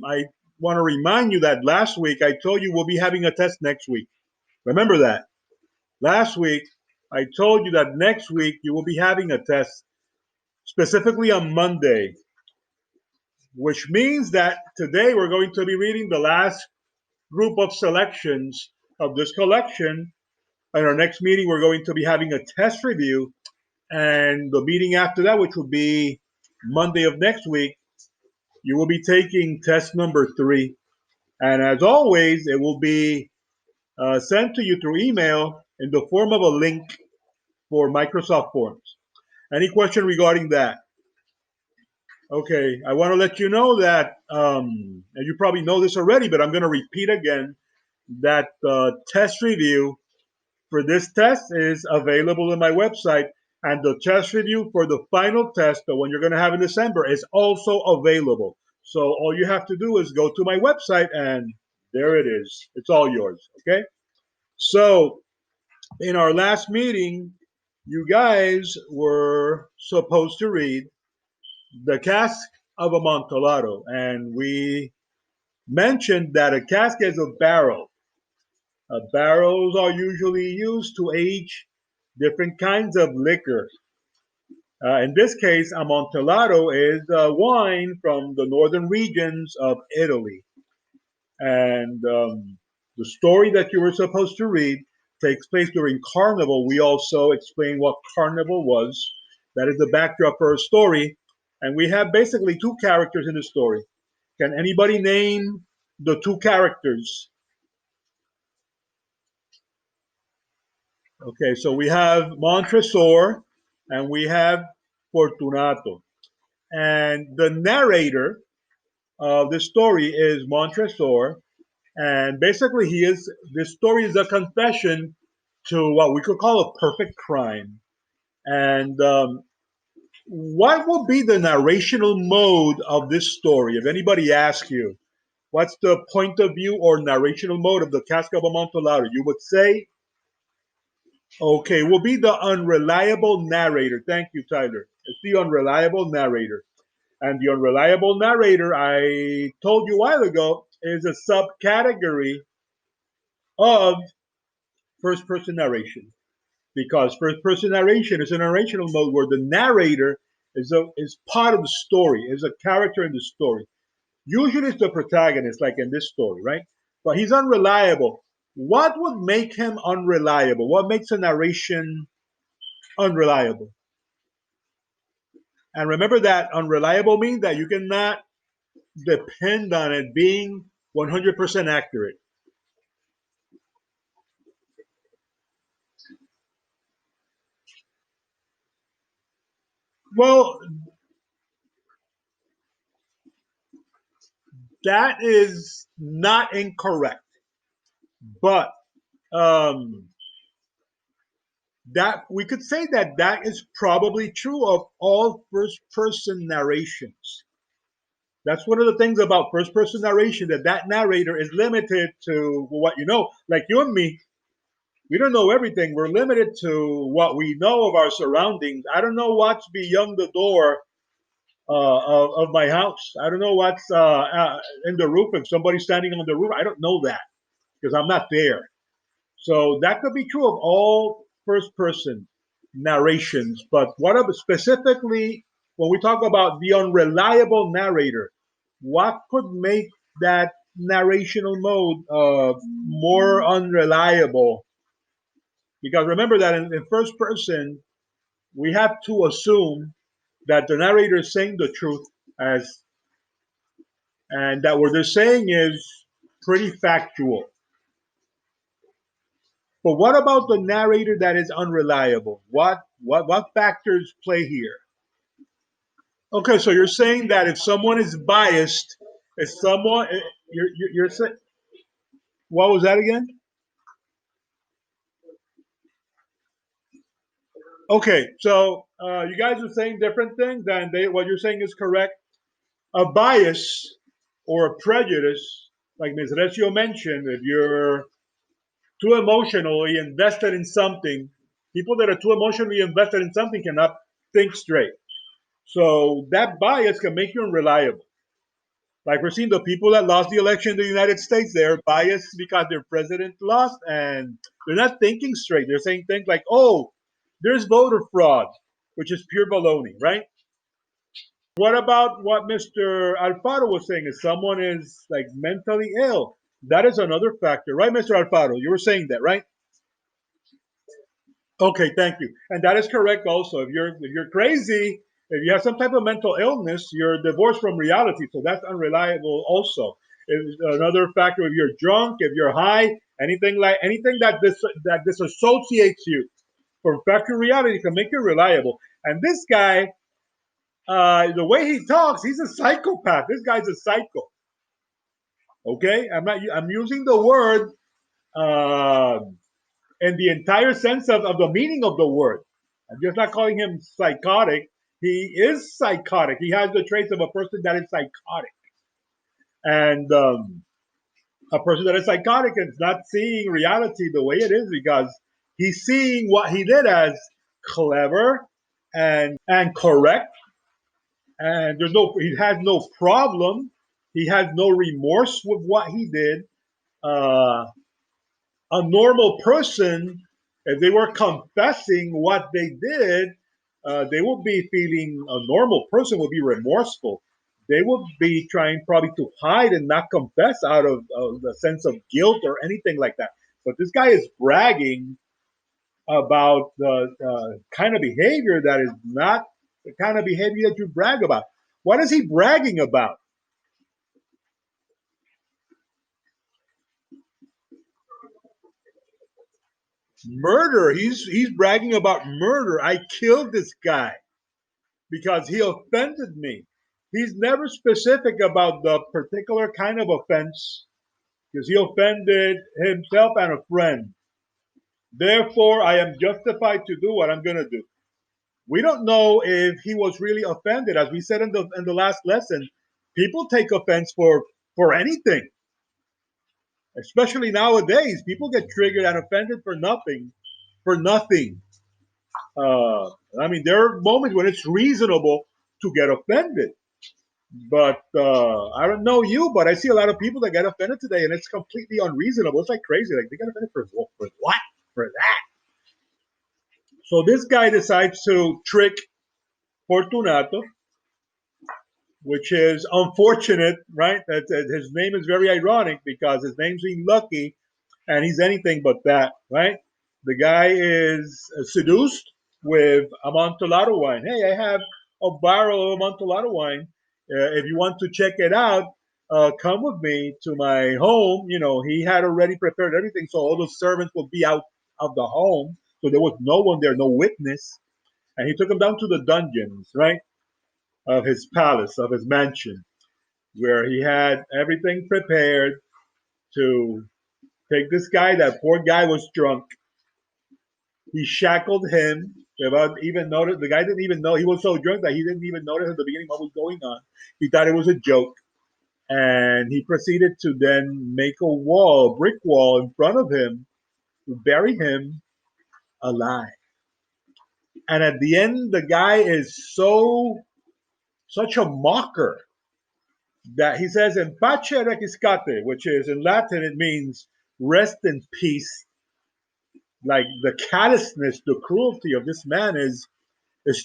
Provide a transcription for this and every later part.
I want to remind you that last week I told you we'll be having a test next week. Remember that. Last week I told you that next week you will be having a test, specifically on Monday, which means that today we're going to be reading the last group of selections of this collection. In our next meeting, we're going to be having a test review, and the meeting after that, which will be Monday of next week, you will be taking test number 3. And as always, it will be sent to you through email in the form of a link for Microsoft Forms. Any question regarding that? Okay, I want to let you know that, and you probably know this already, but I'm going to repeat again, that the test review for this test is available on my website, and the test review for the final test, the one you're going to have in December, is also available. So all you have to do is go to my website, and there it is. It's all yours, okay? So in our last meeting, you guys were supposed to read The Cask of Amontillado, and we mentioned that a cask is a barrel. Barrels are usually used to age different kinds of liquor. In this case, Amontillado is wine from the northern regions of Italy. And the story that you were supposed to read takes place during Carnival. We also explained what Carnival was. That is the backdrop for a story. And we have basically 2 characters in the story. Can anybody name the 2 characters? Okay, so we have Montresor and we have Fortunato. And the narrator of the story is Montresor. And basically, this story is a confession to what we could call a perfect crime. And what will be the narrational mode of this story? If anybody asks you, what's the point of view or narrational mode of the Cask of Amontillado? You would say, okay, will be the unreliable narrator. Thank you, Tyler. It's the unreliable narrator. And the unreliable narrator, I told you a while ago, is a subcategory of first person narration. Because first person narration is a narrational mode where the narrator is part of the story, is a character in the story. Usually it's the protagonist, like in this story, right? But he's unreliable. What would make him unreliable? What makes a narration unreliable? And remember that unreliable means that you cannot depend on it being 100% accurate. Well, that is not incorrect, but um, that we could say that that is probably true of all first person narrations. That's one of the things about first person narration, that narrator is limited to what you know. Like you and me, we don't know everything. We're limited to what we know of our surroundings. I don't know what's beyond the door of my house. I don't know what's in the roof. If somebody's standing on the roof, I don't know that because I'm not there. So that could be true of all first person narrations. But what about specifically when we talk about the unreliable narrator? What could make that narrational mode more unreliable? Because remember that in first person, we have to assume that the narrator is saying the truth as and that what they're saying is pretty factual. But what about the narrator that is unreliable? What factors play here? Okay, so you're saying that if someone is biased, if someone you're saying what was that again? Okay, so you guys are saying different things, and what you're saying is correct. A bias or a prejudice, like Ms. Recio mentioned, if you're too emotionally invested in something, people that are too emotionally invested in something cannot think straight. So that bias can make you unreliable, Like we're seeing the people that lost the election in the United States, they're biased because their president lost, and they're not thinking straight. They're saying things like, "Oh, there's voter fraud," which is pure baloney, right? What about what Mr. Alfaro was saying? If someone is like mentally ill, that is another factor, right, Mr. Alfaro? You were saying that, right? Okay, thank you. And that is correct also. If you're crazy, if you have some type of mental illness, you're divorced from reality. So that's unreliable also. Another factor, if you're drunk, if you're high, anything that disassociates you from factual reality can make you reliable. And this guy, the way he talks, he's a psychopath. This guy's a psycho. Okay, I'm using the word uh, in the entire sense of the meaning of the word. I'm just not calling him psychotic. He is psychotic. He has the traits of a person that is psychotic. And a person that is psychotic is not seeing reality the way it is because he's seeing what he did as clever and correct. And he has no problem. He has no remorse with what he did. Uh, a normal person, if they were confessing what they did, they would be feeling, a normal person would be remorseful. They would be trying probably to hide and not confess out of the sense of guilt or anything like that. But this guy is bragging about the kind of behavior that is not the kind of behavior that you brag about. What is he bragging about? Murder. He's bragging about murder. I killed this guy because he offended me. He's never specific about the particular kind of offense because he offended himself and a friend. Therefore, I am justified to do what I'm going to do. We don't know if he was really offended. As we said in the last lesson, people take offense for anything, especially nowadays. People get triggered and offended for nothing, for nothing. Uh, I mean, there are moments when it's reasonable to get offended. But I don't know you, but I see a lot of people that get offended today, and it's completely unreasonable. It's like crazy. Like they get offended for what? For that? So this guy decides to trick Fortunato, which is unfortunate, right? His name is very ironic because his name's being Lucky, and he's anything but that, right? The guy is seduced with Amontillado wine. Hey, I have a barrel of Amontillado wine. If you want to check it out, come with me to my home. He had already prepared everything, so all the servants would be out of the home, so there was no one there, no witness. And he took him down to the dungeons, right, of his palace, of his mansion, where he had everything prepared to take this guy. That poor guy was drunk. He shackled him without even notice. The guy didn't even know. He was so drunk that he didn't even notice at the beginning what was going on. He thought it was a joke. And he proceeded to then make a wall, a brick wall in front of him to bury him alive. And at the end, the guy is such a mocker that he says, "In pace requiescate," which is in Latin, it means rest in peace. Like the callousness, the cruelty of this man is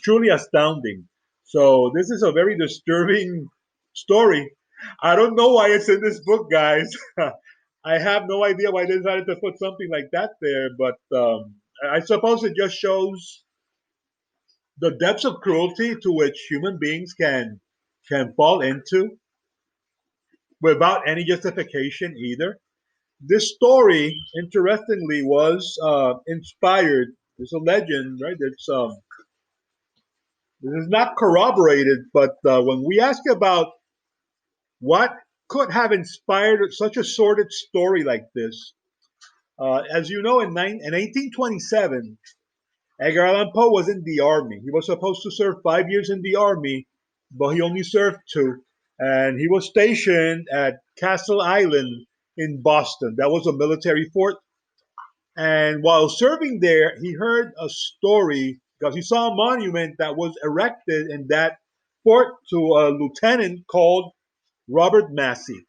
truly astounding. So this is a very disturbing story. I don't know why it's in this book, guys. I have no idea why they decided to put something like that there, but I suppose it just shows the depths of cruelty to which human beings can fall into without any justification either. This story, interestingly, was inspired. It's a legend, right? This is not corroborated, but when we ask about what could have inspired such a sordid story like this, as you know, in 1827, Edgar Allan Poe was in the army. He was supposed to serve 5 years in the army, but he only served two. And he was stationed at Castle Island in Boston. That was a military fort. And while serving there, he heard a story because he saw a monument that was erected in that fort to a lieutenant called Robert Massey.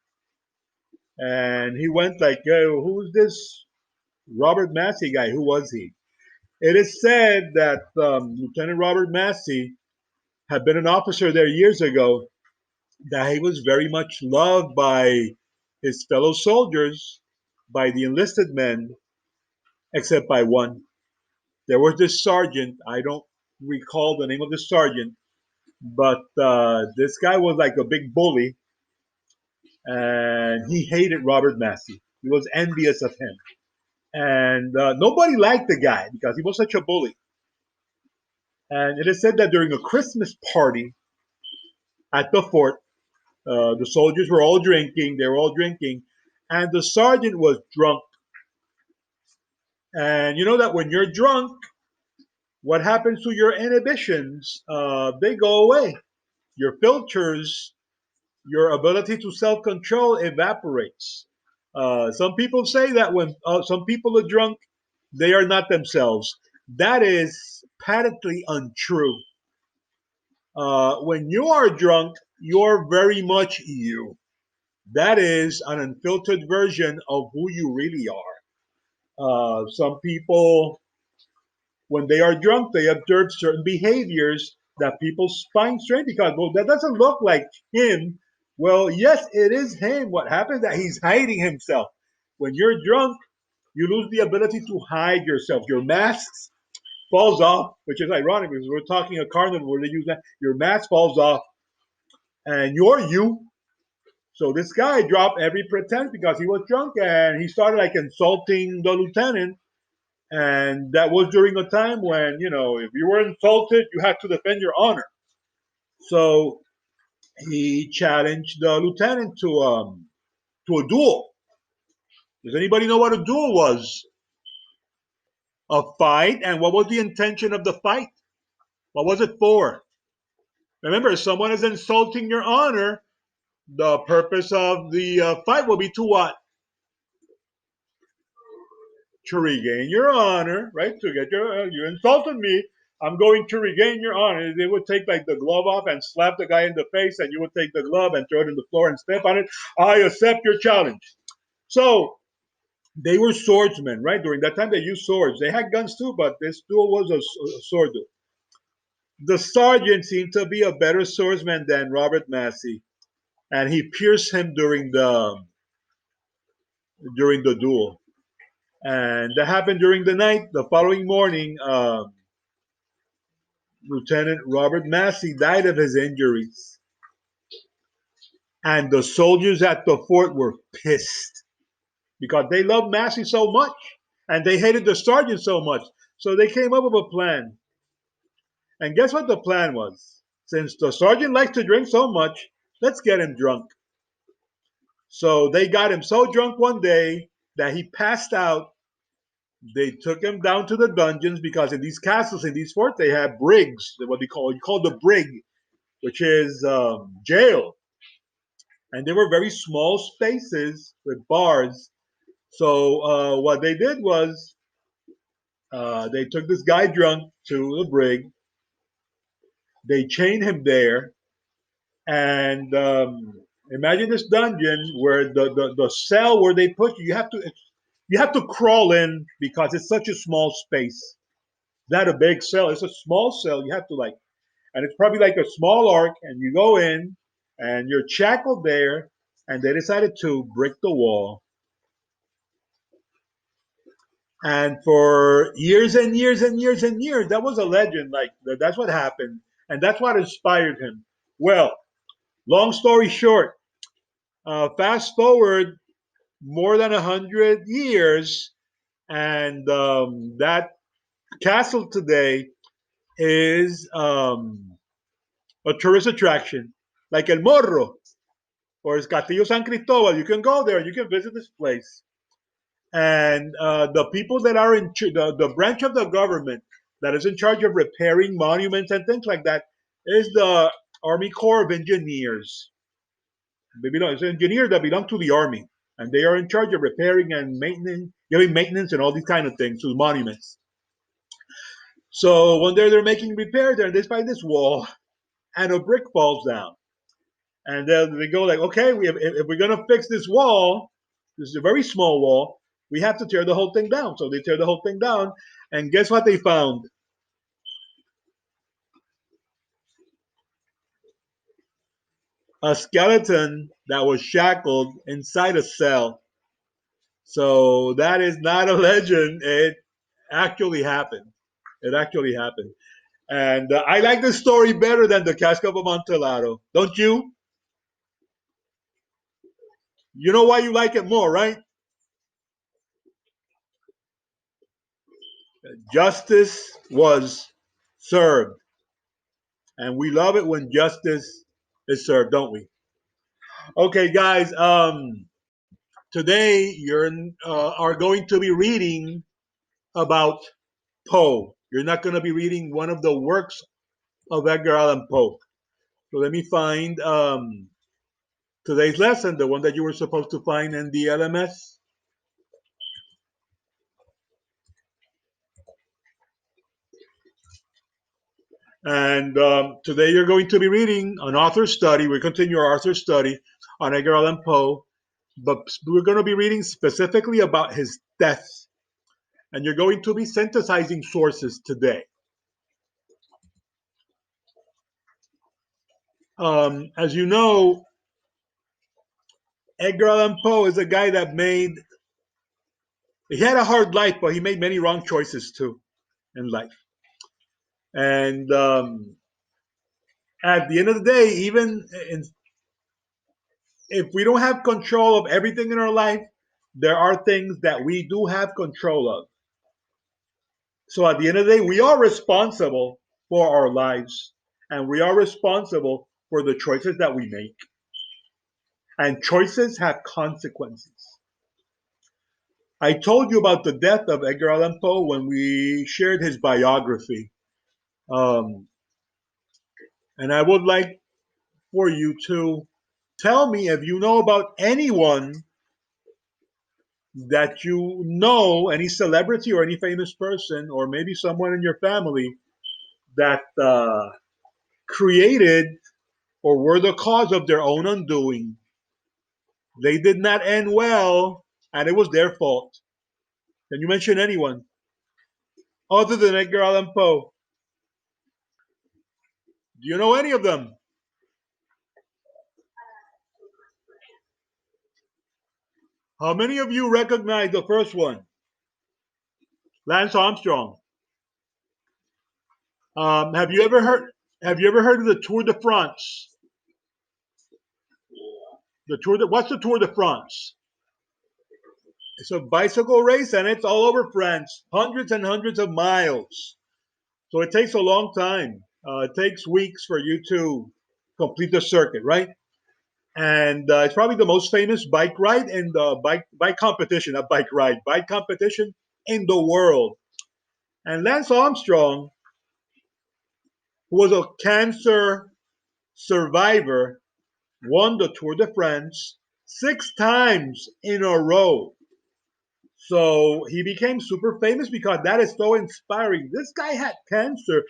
And he went like, who's this Robert Massey guy? Who was he? It is said that Lieutenant Robert Massey had been an officer there years ago, that he was very much loved by his fellow soldiers, by the enlisted men, except by one. There was this sergeant, I don't recall the name of the sergeant, but this guy was like a big bully, and he hated Robert Massey. He was envious of him. And nobody liked the guy because he was such a bully. And it is said that during a Christmas party at the fort, the soldiers were all drinking, they were all drinking, and the sergeant was drunk. And you know that when you're drunk, what happens to your inhibitions? They go away. Your filters, your ability to self control evaporates. Some people say that when some people are drunk, they are not themselves. That is patently untrue. When you are drunk, you're very much you. That is an unfiltered version of who you really are. Some people, when they are drunk, they observe certain behaviors that people find strange because, well, that doesn't look like him. Well, yes, it is him. What happens is that he's hiding himself. When you're drunk, you lose the ability to hide yourself. Your mask falls off, which is ironic because we're talking a carnival where they use that. Your mask falls off, and you're you. So this guy dropped every pretense because he was drunk, and he started like insulting the lieutenant. And that was during a time when, if you were insulted, you had to defend your honor. So he challenged the lieutenant to a duel. Does anybody know what a duel was? A fight. And what was the intention of the fight? What was it for? Remember, if someone is insulting your honor, the purpose of the fight will be to what? To regain your honor, right? To get you insulted me. I'm going to regain your honor. They would take like the glove off and slap the guy in the face, and you would take the glove and throw it in the floor and step on it. I accept your challenge. So they were swordsmen, right? During that time, they used swords. They had guns too, but this duel was a sword duel. The sergeant seemed to be a better swordsman than Robert Massey, and he pierced him during the duel. And that happened during the night. The following morning, Lieutenant Robert Massey died of his injuries. And the soldiers at the fort were pissed because they loved Massey so much and they hated the sergeant so much. So they came up with a plan. And guess what the plan was? Since the sergeant likes to drink so much, let's get him drunk. So they got him so drunk one day that he passed out. They took him down to the dungeons because in these castles, in these forts, they have brigs, what they call the brig, which is jail. And they were very small spaces with bars. So what they did was they took this guy drunk to the brig. They chained him there, and imagine this dungeon where the cell where they put you, you have to crawl in because it's such a small space. Not a big cell; it's a small cell. You have to and it's probably like a small arc, and you go in, and you're shackled there, and they decided to break the wall. And for years and years and years and years, that was a legend. Like that's what happened, and that's what inspired him. Well, long story short, fast forward more than 100 years, and that castle today is a tourist attraction, like El Morro or it's Castillo San Cristobal. You can go there. You can visit this place. And the people that are the branch of the government that is in charge of repairing monuments and things like that is the Army Corps of Engineers. It's engineers that belong to the Army, and they are in charge of repairing and maintenance, giving maintenance and all these kind of things to the monuments. So one day they're making repairs there, and they find this wall, and a brick falls down. And then they go like, okay, if we're gonna fix this wall, this is a very small wall, we have to tear the whole thing down. So they tear the whole thing down, and guess what they found? A skeleton that was shackled inside a cell. So that is not a legend. It actually happened. It actually happened. And I like the story better than the Casca of Amontillado. Don't you? You know why you like it more, right? Justice was served. And we love it when justice is served, don't we? Okay, guys. Today you are going to be reading about Poe. You're not going to be reading one of the works of Edgar Allan Poe. So let me find today's lesson, the one that you were supposed to find in the LMS. And today you're going to be reading an author study. We continue our author study on Edgar Allan Poe, but we're going to be reading specifically about his death. And you're going to be synthesizing sources today. As you know, Edgar Allan Poe is a guy that he had a hard life, but he made many wrong choices too in life. And at the end of the day, if we don't have control of everything in our life, there are things that we do have control of. So at the end of the day, we are responsible for our lives, and we are responsible for the choices that we make. And choices have consequences. I told you about the death of Edgar Allan Poe when we shared his biography. Um, and I would like for you to tell me if you know about anyone that you know, any celebrity or any famous person, or maybe someone in your family that created or were the cause of their own undoing. They did not end well, and it was their fault. Can you mention anyone other than Edgar Allan Poe? Do you know any of them? How many of you recognize the first one? Lance Armstrong. Have you ever heard? Have you ever heard of the Tour de France? What's the Tour de France? It's a bicycle race, and it's all over France, hundreds and hundreds of miles. So it takes a long time. It takes weeks for you to complete the circuit, right? And it's probably the most famous bike ride in the bike competition, a bike competition in the world. And Lance Armstrong, who was a cancer survivor, won the Tour de France 6 times in a row. So he became super famous because that is so inspiring. This guy had cancer.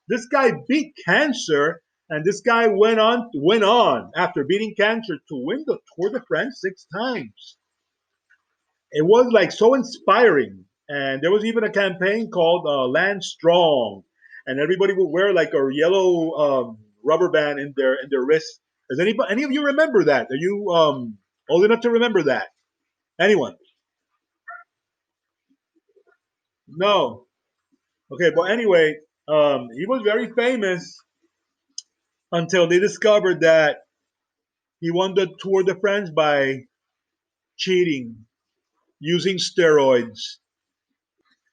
This guy beat cancer, and this guy went on after beating cancer to win the Tour de France 6 times. It was like so inspiring. And there was even a campaign called Land Strong, and everybody would wear like a yellow rubber band in their wrist. Does any of you remember that? Are you old enough to remember that? Anyone? No. Okay. But anyway, he was very famous until they discovered that he won the Tour de France by cheating, using steroids,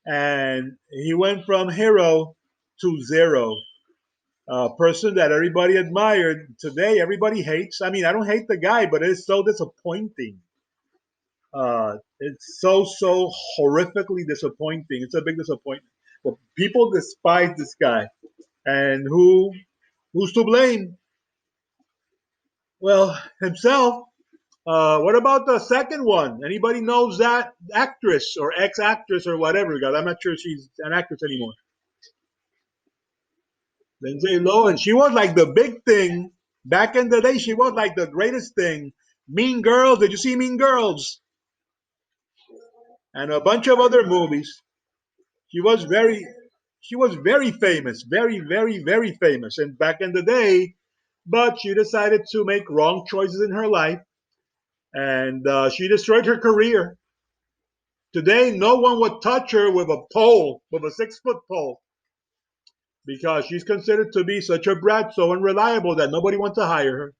and he went from hero to zero. A person that everybody admired. Today everybody hates. I mean, I don't hate the guy, but it's so disappointing. It's so horrifically disappointing. It's a big disappointment. But people despise this guy, and who's to blame? Well, himself. What about the second one? Anybody knows that actress or ex-actress or whatever? God, I'm not sure she's an actress anymore. Lindsay Lohan. She was like the big thing Back in the day, she was like the greatest thing. Mean Girls. Did you see Mean Girls? And a bunch of other movies. She was very, she was very famous, very, very, very famous. And back in the day, but she decided to make wrong choices in her life, and she destroyed her career. Today, no one would touch her with a pole, with a 6 foot pole, because she's considered to be such a brat, so unreliable that nobody wants to hire her.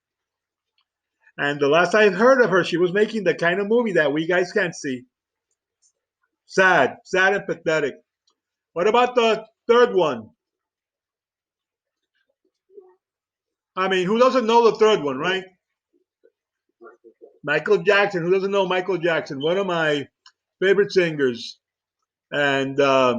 And the last I heard of her, she was making the kind of movie that we guys can't see. Sad, sad and pathetic. What about the third one? I mean, who doesn't know the third one, right? Michael Jackson. Who doesn't know Michael Jackson? One of my favorite singers. And I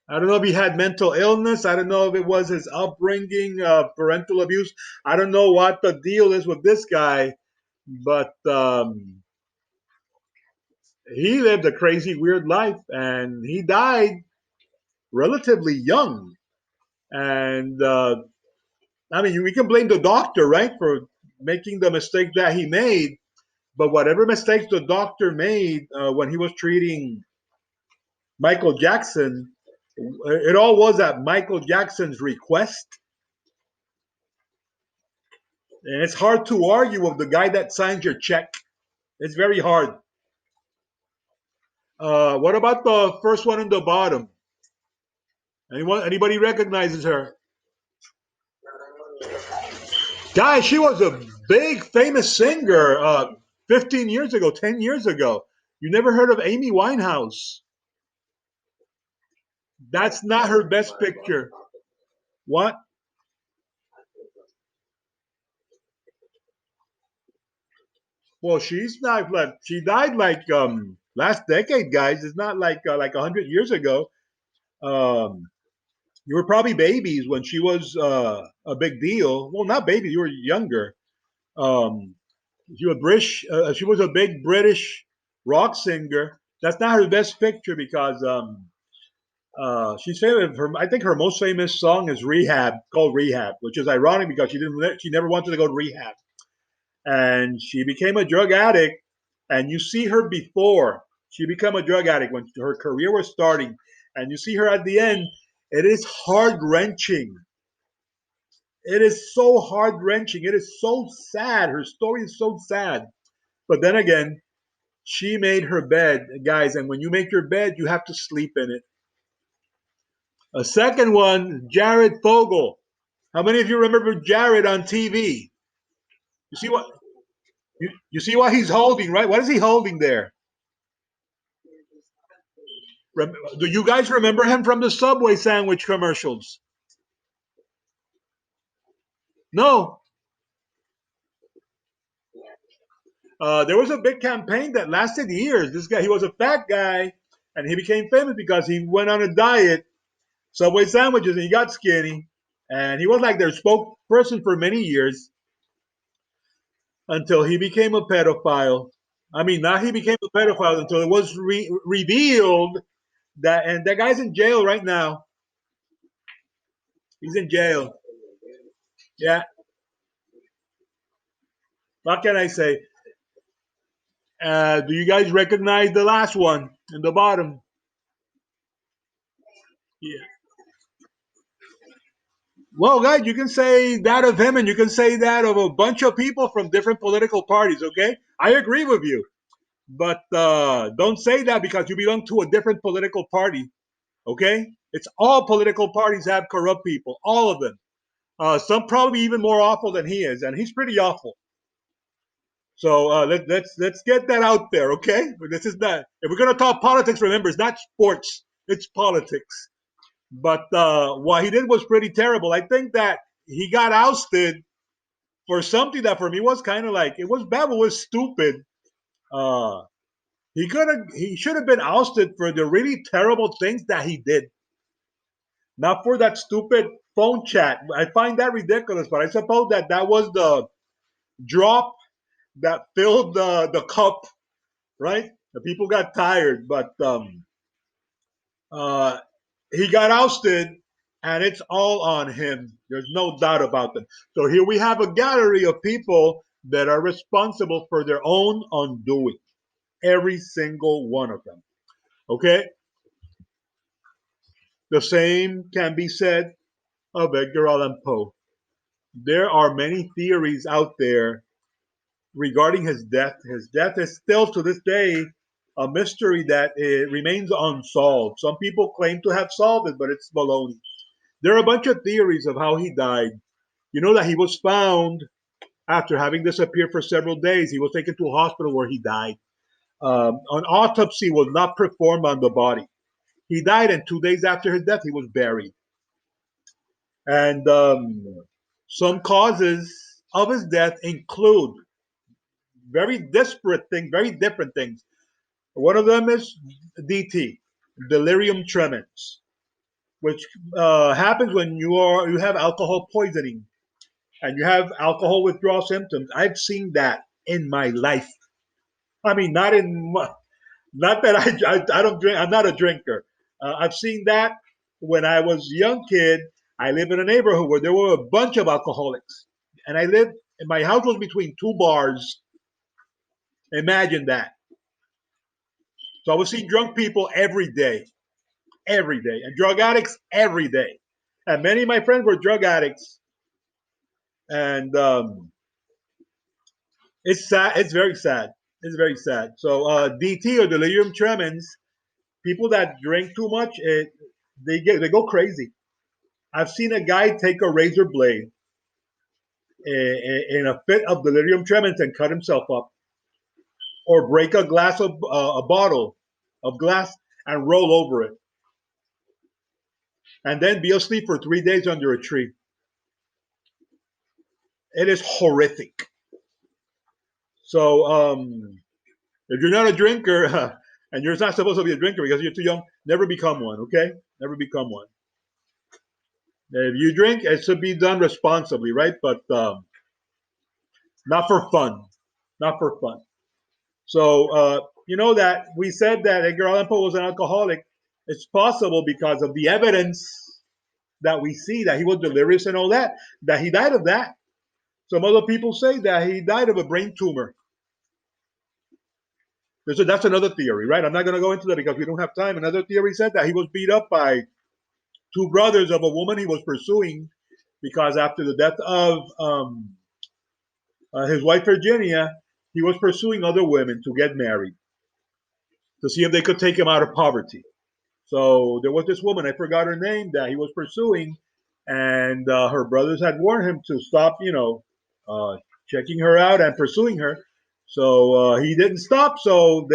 don't know if he had mental illness. I don't know if it was his upbringing, parental abuse. I don't know what the deal is with this guy, but he lived a crazy, weird life, and he died relatively young. And I mean, we can blame the doctor, right, for making the mistake that he made. But whatever mistakes the doctor made when he was treating Michael Jackson, it all was at Michael Jackson's request. And it's hard to argue with the guy that signs your check. It's very hard. What about the first one in the bottom? Anybody recognizes her? Guys, she was a big, famous singer 15 years ago, 10 years ago. You never heard of Amy Winehouse? That's not her best picture. What? Well, she's not like she died like last decade, guys. It's not like 100 years ago. Um, you were probably babies when she was a big deal. Well, not babies. You were younger. Um, she was British. She was a big British rock singer. That's not her best picture because she's famous. I think her most famous song is "Rehab," called "Rehab," which is ironic because she didn't. She never wanted to go to rehab, and she became a drug addict. And you see her before she became a drug addict when her career was starting, and you see her at the end. It is heart wrenching. It is so heart wrenching. It is so sad. Her story is so sad. But then again, she made her bed, guys, and when you make your bed, you have to sleep in it. A second one, Jared Fogle. How many of you remember Jared on TV? You see what you see what he's holding, right? What is he holding there? Do you guys remember him from the Subway sandwich commercials? No. There was a big campaign that lasted years. This guy, he was a fat guy, and he became famous because he went on a diet, Subway sandwiches, and he got skinny. And he was like their spokesperson for many years until he became a pedophile. I mean, not he became a pedophile until it was revealed that, and that guy's in jail right now. He's in jail. Yeah. What can I say? Do you guys recognize the last one in the bottom? Yeah. Well, guys, you can say that of him, and you can say that of a bunch of people from different political parties. Okay, I agree with you, but don't say that because you belong to a different political party. Okay, it's all political parties have corrupt people, all of them. Some probably even more awful than he is, and he's pretty awful. So let's get that out there, okay? This is not. If we're gonna talk politics, remember it's not sports; it's politics. But what he did was pretty terrible. I think that he got ousted for something that for me was kind of like it was bad, but was stupid. Uh, he should have been ousted for the really terrible things that he did, not for that stupid phone chat. I find that ridiculous, but I suppose that that was the drop that filled the cup, right? The people got tired, but uh, he got ousted and it's all on him. There's no doubt about them. So here we have a gallery of people that are responsible for their own undoing. Every single one of them. Okay? The same can be said of Edgar Allan Poe. There are many theories out there regarding his death. His death is still to this day a mystery that remains unsolved. Some people claim to have solved it, but it's baloney. There are a bunch of theories of how he died. You know that he was found after having disappeared for several days. He was taken to a hospital where he died. An autopsy was not performed on the body. He died, and 2 days after his death, he was buried. And some causes of his death include very disparate things, very different things. One of them is DT, delirium tremens, which happens when you have alcohol poisoning and you have alcohol withdrawal symptoms. I've seen that in my life. I mean, not that I don't drink. I'm not a drinker. I've seen that when I was a young kid. I lived in a neighborhood where there were a bunch of alcoholics, and I lived. And my house was between two bars. Imagine that. So I was seeing drunk people every day, and drug addicts every day. And many of my friends were drug addicts, and it's sad. It's very sad. It's very sad. So DT or delirium tremens, people that drink too much, they go crazy. I've seen a guy take a razor blade in a fit of delirium tremens and cut himself up, or break a glass of a bottle of glass and roll over it, and then be asleep for 3 days under a tree. It is horrific. So if you're not a drinker and you're not supposed to be a drinker because you're too young, never become one. Okay, never become one. If you drink, it should be done responsibly, right? But not for fun. Not for fun. So you know that we said that Edgar Allan Poe was an alcoholic. It's possible because of the evidence that we see that he was delirious and all that. That he died of that. Some other people say that he died of a brain tumor. That's another theory, right? I'm not going to go into that because we don't have time. Another theory said that he was beat up by two brothers of a woman he was pursuing because after the death of his wife Virginia, he was pursuing other women to get married to see if they could take him out of poverty. So there was this woman, I forgot her name, that he was pursuing, and her brothers had warned him to stop, uh, checking her out and pursuing her. So he didn't stop. So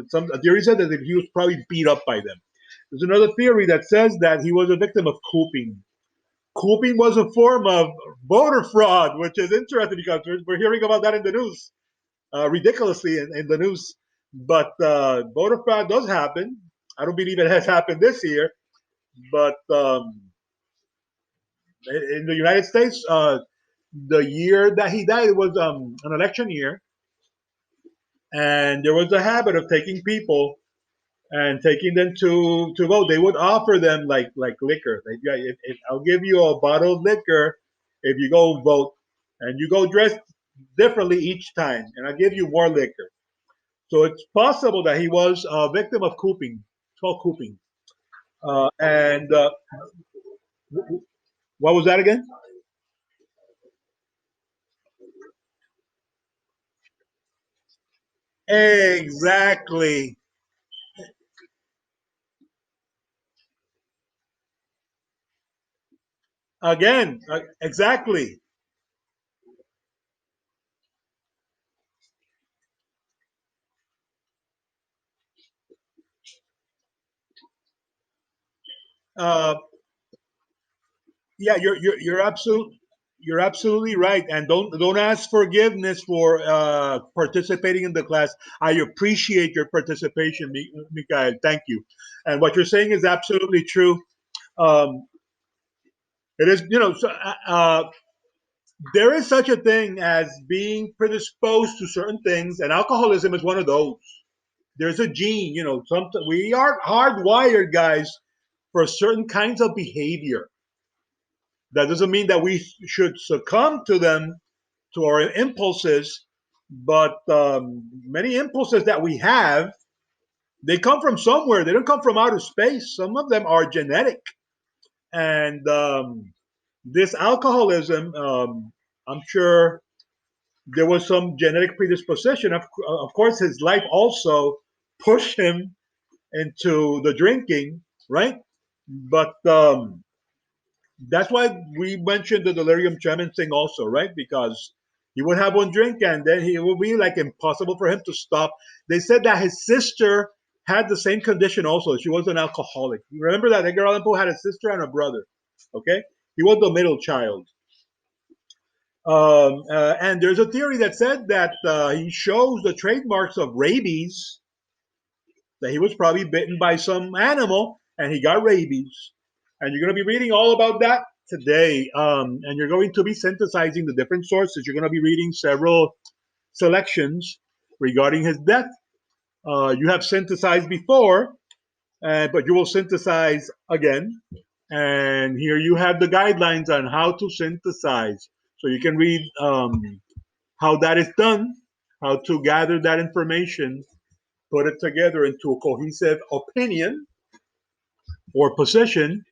some a theory said that he was probably beat up by them. There's another theory that says that he was a victim of cooping. Cooping was a form of voter fraud, which is interesting because we're hearing about that in the news, ridiculously in the news. But voter fraud does happen. I don't believe it has happened this year, but in the United States, the year that he died was an election year, and there was a habit of taking people and taking them to vote. They would offer them like liquor. Like, yeah, if I'll give you a bottle of liquor if you go vote, and you go dressed differently each time, and I'll give you more liquor. So it's possible that he was a victim of cooping. It's called cooping. And what was that again? Exactly. Again, exactly. Uh, yeah, you're absolutely right, and don't ask forgiveness for participating in the class. I appreciate your participation, Mikhail. Thank you. And what you're saying is absolutely true. Um, it is, so, there is such a thing as being predisposed to certain things, and alcoholism is one of those. There's a gene, we are hardwired, guys, for certain kinds of behavior. That doesn't mean that we should succumb to them, to our impulses, but many impulses that we have, they come from somewhere. They don't come from outer space. Some of them are genetic. And this alcoholism, I'm sure there was some genetic predisposition. Of course, his life also pushed him into the drinking, right? But that's why we mentioned the delirium tremens thing also, right? Because he would have one drink and then it would be like impossible for him to stop. They said that his sister had the same condition also. She was an alcoholic. You remember that Edgar Allan Poe had a sister and a brother. Okay, he was the middle child. And there's a theory that said that he shows the trademarks of rabies, that he was probably bitten by some animal and he got rabies. And you're going to be reading all about that today. And you're going to be synthesizing the different sources. You're going to be reading several selections regarding his death. You have synthesized before, but you will synthesize again. And here you have the guidelines on how to synthesize. So you can read how that is done, how to gather that information, put it together into a cohesive opinion or position.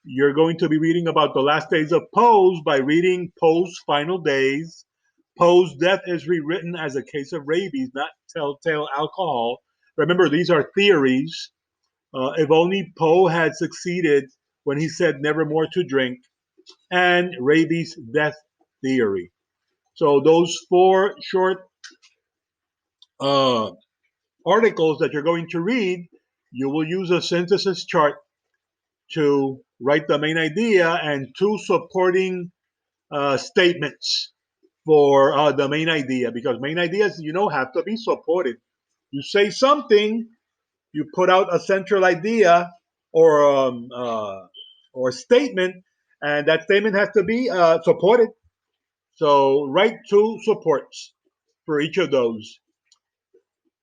You're going to be reading about the last days of Poe's by reading Poe's Final Days. Poe's death is rewritten as a case of rabies, not telltale alcohol. Remember, these are theories. If only Poe had succeeded when he said never more to drink, and rabies death theory. So those four short uh, articles that you're going to read, you will use a synthesis chart to write the main idea and two supporting statements for the main idea, because main ideas, have to be supported. You say something, you put out a central idea or statement, and that statement has to be supported. So write two supports for each of those.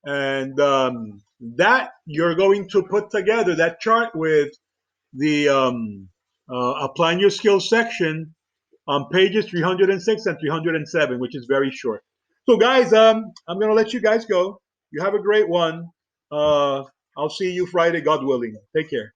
And that you're going to put together that chart with the applying your skills section on pages 306 and 307, which is very short. So, guys, I'm going to let you guys go. You have a great one. I'll see you Friday, God willing. Take care.